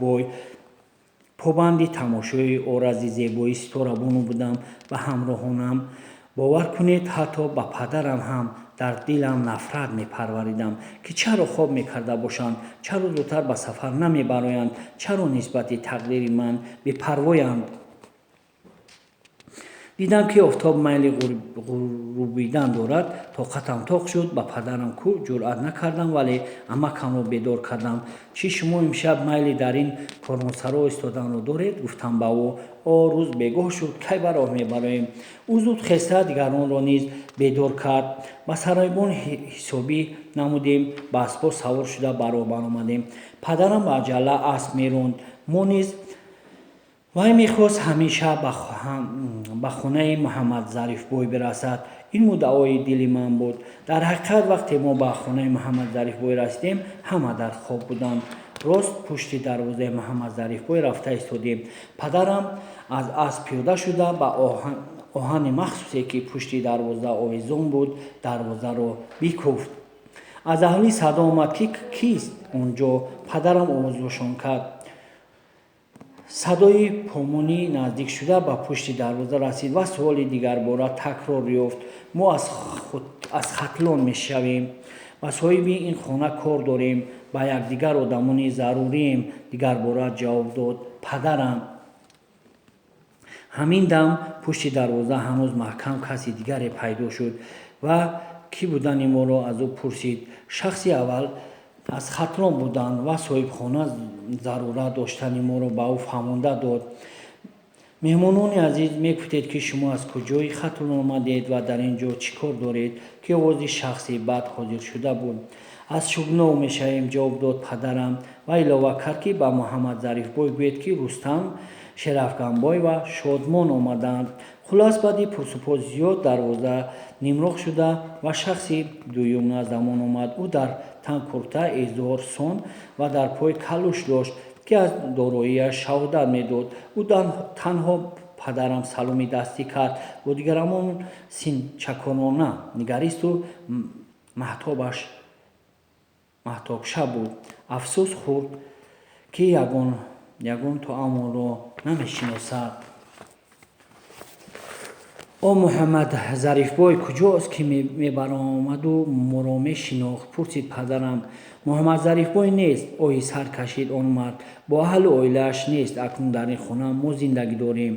зарифбой побанди тамошои орази зебоии ситорабону будам ва ҳамроҳонам. бовар кунед, ҳатто ба падарам ҳам дар дилам нафрат мепарваридам, ки чаро хоб мекарда бошанд, чаро зудтар ба сафар намебароянд, чаро нисбати тақдири ман бепарвоянд. дидам, ки офтоб майли ғурубидан дорад. тоқатам тоқ шуд. ба падарам кӯ ҷуръат накардам, вале амакамро бедор кардам. чӣ шумо имшаб майли дар ин кормонсаро истоданро доред? гуфтам ба ӯ. рӯз бегоҳ шуд, кай ба роҳ мебароем? ӯ зуд хеста дигаронро низ бедор кард. ба саройбон ҳисобӣ намудем. ба аспҳо савор шуда ба роҳ баромадем. падарам ба аҷала асп меронд. мо низ вай мехост ҳамеша ба хонаи Муҳаммадзарифбой бирасад. ин муддаои дили ман буд. дар ҳақиқат вақте мо ба хонаи Муҳаммадзарифбой расидем, ҳама дар хоб буданд. рост пушти дарвозаи Муҳаммадзарифбой рафта истодем. падарам аз асп пиёда шуда ба оҳани махсусе, ки пушти дарвоза овезон буд, дарвозаро бикуфт. аз аҳлӣ садо омад, ки кист он ҷо? падарам овозошон кард. садои помонӣ наздик шуда ба пушти дарвоза расид ва суоли дигарбора такрор ёфт. мо аз хатлон мешавем. ба соҳиби ин хона кор дорем. ба якдигар одамони зарурием. дигарбора ҷавоб дод падарам. ҳамин дам пушти дарвоза ҳанӯз маҳкам каси дигаре пайдо шуд ва кӣ будани моро аз ӯ пурсид. шахси аввал аз хатлон буданд ва соҳибхона зарурат доштани моро ба ӯ фаҳмонда дод. меҳмонони азиз, мегуфтед, ки шумо аз куҷои хатлон омадед ва дар ин ҷо чӣ кор доред? ки овози шахси бад ҳозиршуда буд. аз шугнов мешавем, ҷавоб дод падарам ва илова кард, ки ба Муҳаммадзарифбой гӯед, ки Рустам, Шерафганбой ва Шодмон омаданд. хулос баъди пурсупоз зиёд дарвоза нимроғ шуда ва шахси дуюм наздамон омад. ӯ дар тан курта, эзор сон ва дар пой калӯш дошт, ки аз дороияш шаҳодат медод. ӯ танҳо падарам саломи дастӣ кард. бо дигарамон синчаконона нигаристу маҳтобшаб буд. афсӯс хурд, ки ягон тоамонро намешиносад. Муҳаммадзарифбой куҷост, ки мебаромаду моро мешинохт? пурсид падарам. Муҳаммадзарифбой нест, оҳи сар кашид он мард. бо аҳлу оилааш нест. акнун дар ин хона мо зиндагӣ дорем.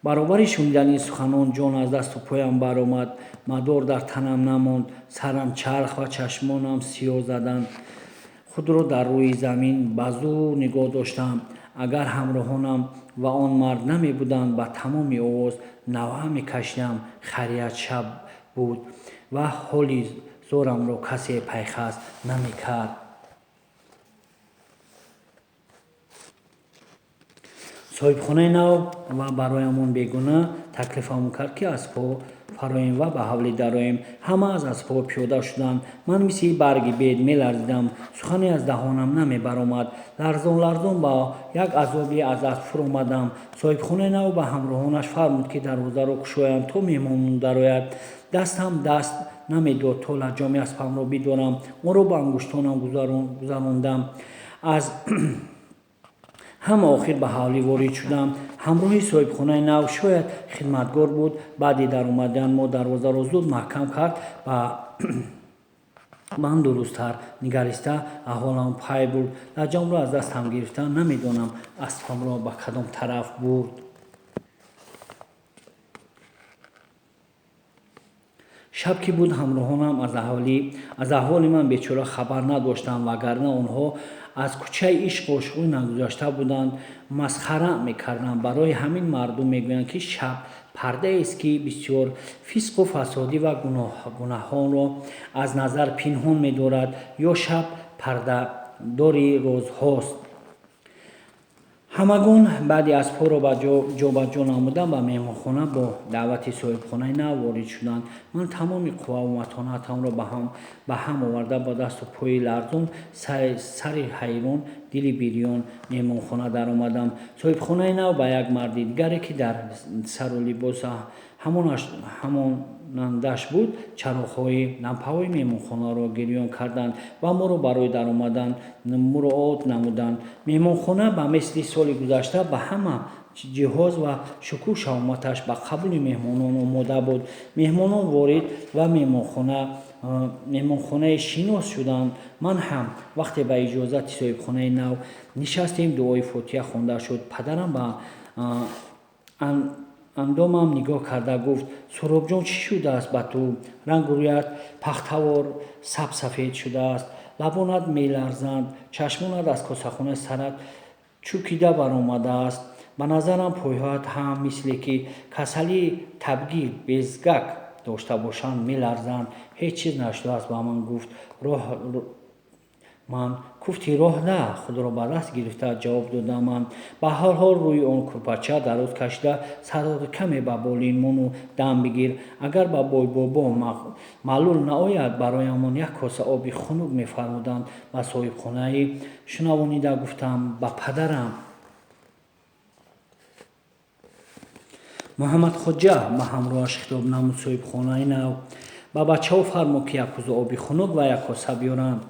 баробари шунидани ин суханон ҷон аз дасту поям баромад. мадор дар танам намонд. сарам чарх ва чашмонам сиёҳ заданд. худро дар рӯи замин ба зур нигоҳ доштам. агар ҳамроҳонам ва он мард намебуданд, ба тамоми овоз навҳа мекашидам. хайрият шаб буд ва ҳоли зорамро касе пайхас намекард. соҳибхонаи нав ва бароямон бегуна таклифамон кард, ки аспҳо фароем ва ба ҳавлӣ дароем. ҳама аз аспҳо пиёда шуданд. ман мисли барги бед меларзидам. сухане аздаҳонам намебаромад. ларзон ларзон ба як азоби аз асп фуромадам. соҳибхонаи нав ба ҳамроҳонаш фармуд, ки дарвозаро кушоянд, то меҳмонон дарояд. дастам даст намедод, то лаҷоми аспамро бидорам. онро ба ангуштонам гузарондам. аз ҳама охир ба ҳавлӣ ворид шудам. ҳамроҳи соҳибхонаи нав шояд хидматгор буд. баъди даромадан мо дарвозаро зуд маҳкам кард. ман дурусттар нигариста аҳволам пай бурд. лаҷомро аз дастам гирифта, намедонам аспамро ба кадом тараф бурд. шаб ки буд, ҳамроҳонам аз аҳволи ман бечора хабар надоштанд, вагарна онҳо аз кӯчаи ишқу ошуқӣ нагузашта буданд. масхара мекарданд. барои ҳамин мардум мегӯянд, ки шаб пардаест, ки бисёр фисқу фасодӣ ва гунаҳонро аз назар пинҳон медорад, ё шаб пардадори розҳост. ҳамагон баъди аспҳоро ҷобаҷо намудан ба меҳмонхона бо даъвати соҳибхонаи нав ворид шуданд. ман тамоми қувваву матонатамро ба ҳам оварда ба дасту пои ларзон, сари ҳайрон, дили бирён меҳмонхона даромадам. соҳибхонаи нав ба як марди дигаре, ки дар сару либоса ҳамонандаш буд, чароғҳои лампаҳои меҳмонхонаро гирён карданд ва моро барои даромадан муроот намуданд. Меҳмонхона ба мисли соли гузашта ба ҳама ҷиҳоз ва шукӯҳ шаоматаш ба қабули меҳмонон омода буд. Меҳмонон ворид ва меҳмонхонаи шинос шуданд. Ман ҳам вақте ба иҷозати соҳибхонаи нав нишастем, дуои фотиҳа хонда шуд. Падарам ба андомам нигоҳ карда гуфт: Суробҷон, чӣ шудааст ба ту? Рангу пахтавор сабсафед шудааст, лабонат меларзанд, чашмонат аз косахонаи сарат чӯкида баромадааст. Ба назарам пойҳоят ҳам мисле ки касалии табгир безгак дошта бошанд меларзанд. Ҳеҷ чиз нашудааст, ба ман гуфт. Ман гуфти роҳ да, худро ба даст гирифта ҷавоб додам ман. Ба ҳар ҳол рӯи он курпача дароз кашида садоқи каме ба болин мону дам бигир. Агар ба бой-бобо маълул наояд, бароямон як коса оби хунук мефармуданд. Ба соҳибхонаи шунавонида гуфтам: ба падарам Муҳаммадхоҷа ба ҳамроҳаш хитоб намуд соҳибхонаи нав: ба бачаҳо фармо ки як кӯза оби хунук ва як коса биёранд.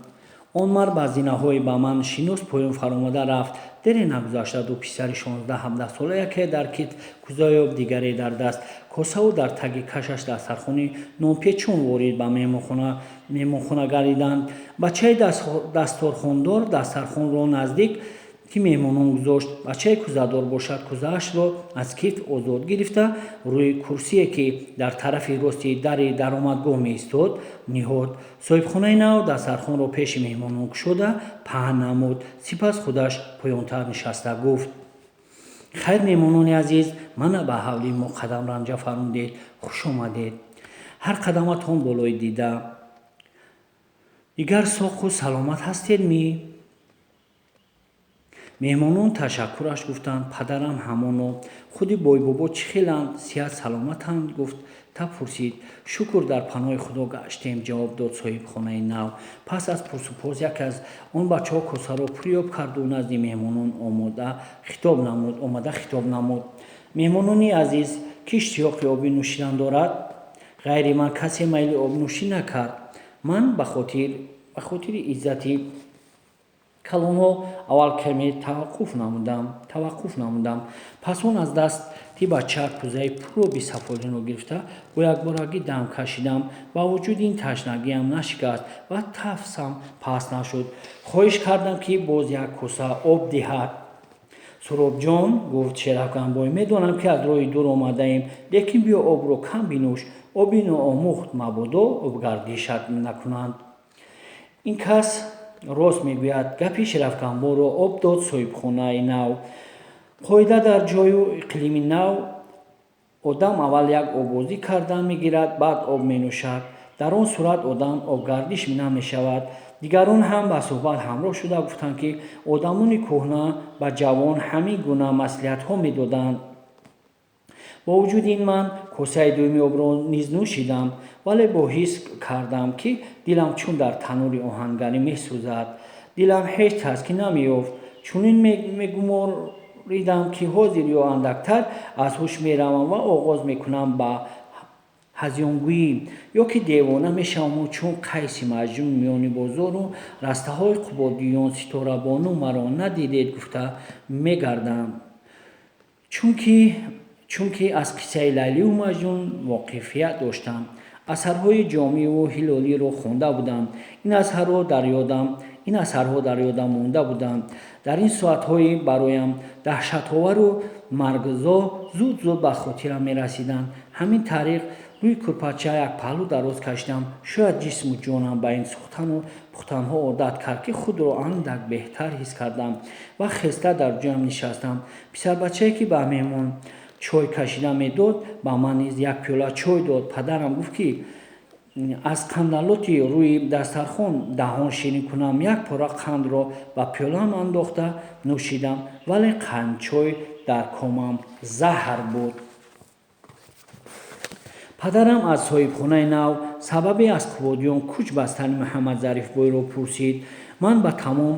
Он мард ба зинаҳои ба ман шинос поён фаромада рафт. Дере нагузашта ду писари 16-17 сола, яке дар кит кӯза ёфт, дигаре дар даст косаву дар таги кашаш дастархони нонпечун ворид ба меҳмонхона гардиданд. Бачаи дасторхондор дастархонро наздик ки меҳмонон гузошт. Бачаи кӯзадор бошад, кӯзаашро аз кит озод гирифта, рӯи курсие ки дар тарафи рости дари даромадгоҳ меистод, ниҳод. Соҳибхонаи нав дастархонро пеши меҳмонон кушода паҳн намуд. Сипас худаш поёнтар нишаста гуфт: Хайр, меҳмонони азиз, мана ба ҳавли мо қадам ранҷа фармудед. Хуш омадед. Ҳар қадаматон болои дида. Дигар соғу саломат ҳастед ми? Меҳмонон ташаккураш гуфтанд. Падарам ҳамоно: Худи бой-бобо чӣ хеланд? Сиҳат саломатанд? Гуфт. Та пурсид. Шукр, дар паноҳи худо гаштем, ҷавоб дод соҳибхонаи нав. Пас аз пурсупурс яке аз он бачаҳо косаро пурёб карду назди меҳмонон омада хитоб намуд: Меҳмонони азиз, кӣ иштиёқи оби нӯшидан дорад? Ғайри ман касе майли обнӯшӣ накард. Ман ба хотири иззати калонҳо аввал каме таваққуф намудам. Пас он аз дасти бача кӯзаи пуроби сафолинро гирифта гоякборагӣ дам кашидам. Ба вуҷуди ин ташнагиам нашикаст ва тафсам паст нашуд. Хоҳиш кардам ки боз як коса об диҳад. Суробҷон, гуфт Шерафганбой, медонам ки аз роҳи дур омадаем, лекин биё обро кам бинӯш. Оби ноомӯхт мабодо обгардишат накунанд. Ин кас рост мегӯяд. Гапи Шерафганбойро об дод соҳибхонаи нав. Қоида дар ҷою иқлими нав одам аввал як обозӣ карда мегирад, баъд об менӯшад. Дар он сурат одам обгардиш намешавад. Дигарон ҳам ба суҳбат ҳамроҳ шуда гуфтанд ки одамони кӯҳна ба ҷавон ҳамин гуна маслиҳатҳо медоданд. Бо вуҷуди ин ман косаи дуюми обро низ нӯшидам, вале бо ҳис кардам ки дилам чун дар танӯри оҳангарӣ месӯзад. Дилам ҳеҷ таскин намеёфт. Чунин мегуморидам ки ҳозир ё андактар аз ҳуш меравам ва оғоз мекунам ба ҳазёнгӯӣ, ё ки девона мешаваму чун Қайси Маҷнун миёни бозору растаҳои қубодиён Ситорабону маро надидед гуфта мегардам. Чунки аз қиссаи Лайлию Маҷнун воқифият доштам. Асарҳои Ҷомиъу Ҳилолиро хонда будам. Ин асарҳо дар ёдам монда буданд. Дар ин соатҳои бароям даҳшатовару маргзо зуд ба хотирам мерасиданд. Ҳамин тариқ рӯи курпача як паҳлу дароз кашидам. Шояд ҷисму ҷонам ба ин сохтану пухтанҳо одат кард, ки худро андак беҳтар ҳис кардам ва хеста дар ҷоям нишастам. Писарбачае ки ба меҳмон чой кашида медод, ба ман низ як пиёла чой дод. Падарам гуфт ки аз қандалоти рӯи дастархон даҳон ширин кунам. Як пора қандро ба пиёлаам андохта нӯшидам, вале қандчой дар комам заҳр буд. Падарам аз соҳибхонаи нав сабаби аз қубодиён кӯч бастани Муҳаммадзарифбойро пурсид. Ман ба тамом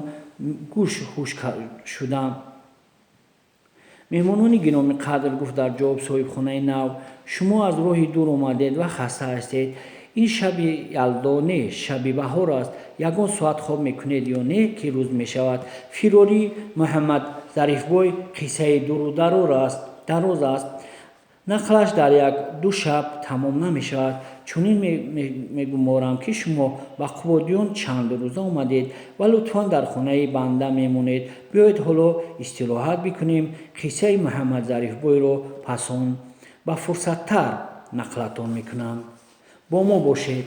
гӯш ҳуш шудам. меҳмонони гиромӣ қадр, гуфт дар ҷавоб соҳибхонаи нав: шумо аз роҳи дур омадед ва хаста ҳастед. ин шаби ялдо нест, шаби баҳор аст. Ягон соат хоб мекунед ё не, ки рӯз мешавад. Фирории Муҳаммад Зарифбой қиссаи дуру дароз аст. нақлаш дар як-ду шаб тамом намешавад. Чунин мегуморам, ки шумо ба Қубодиён чанд рӯза омадед ва лутфан дар хонаи банда мемонед. Биёед ҳоло истироҳат бикунем. Қиссаи Муҳаммад Зарифбойро пас он ба фурсаттар нақлатон мекунам. бо мо бошед.